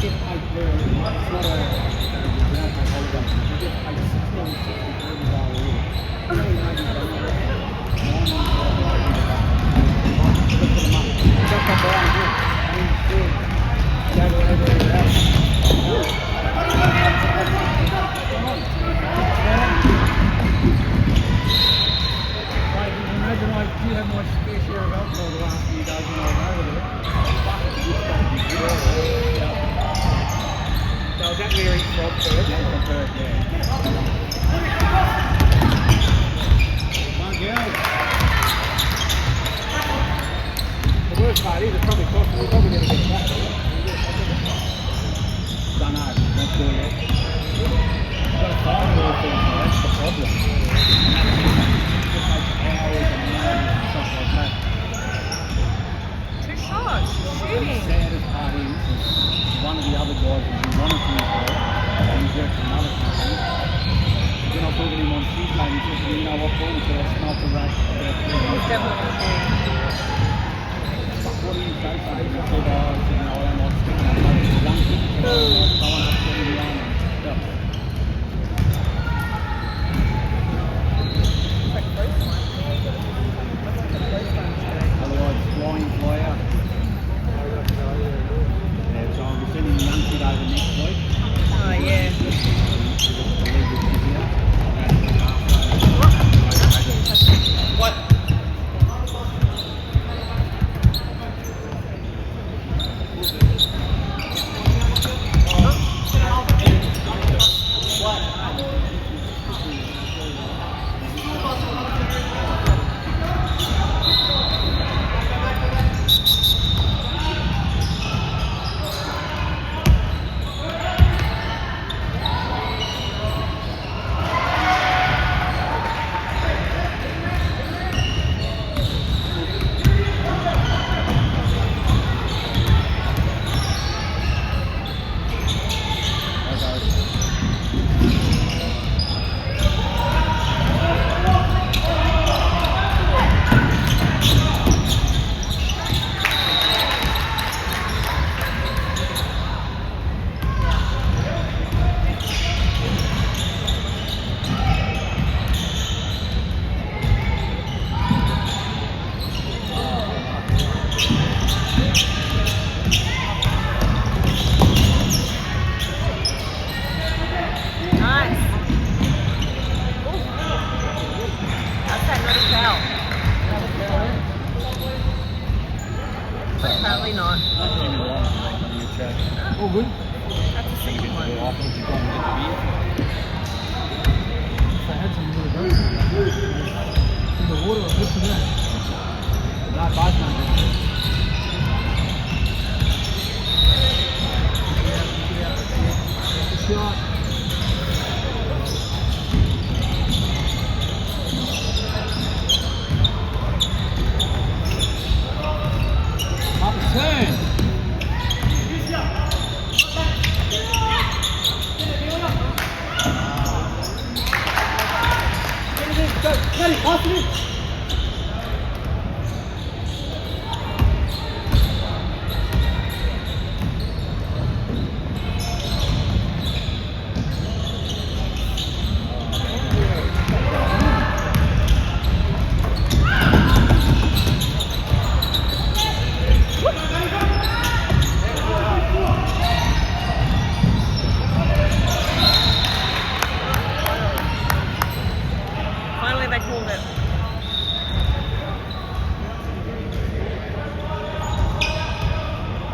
get paid very, it's not a, we don't pay holidays, we get paid $16.60 a year. So we maybe done $9 for the month. Just up around here. I mean, still, go to every house. Come on. Imagine you had my fair share of alcohol the last few days when I was over there. Fuck, it's good stuff. So is that where he's from, Perth? Yeah, from Perth, yeah. Come on, girls. The worst part is it probably cost me, we're probably going to get it back. Don't know, not sure yet. I've got to find all things, so that's the problem. It takes hours and hours and stuff like that. Two shots, shooting. The saddest part is one of the other guys who wanted to use her, and he's worked for another company. Then I talked to him on Tuesday and he said, you know what, Paul? He said, I smelt the rat. He's definitely But what do you say to him? He said, I don't like sticking up with young kids. I don't like someone up getting the arm and stuff. Otherwise, fly in, fly out. Yeah, so I'll be sending the young kid over next week. Oh, yeah. What? Apparently not. All good? That's a second one. I think you've gone to get the beer. I had some really good. In the water, I'm good for that. No, both no. Shot. Up a turn. Go, Kelly, pass it in. Finally they called it.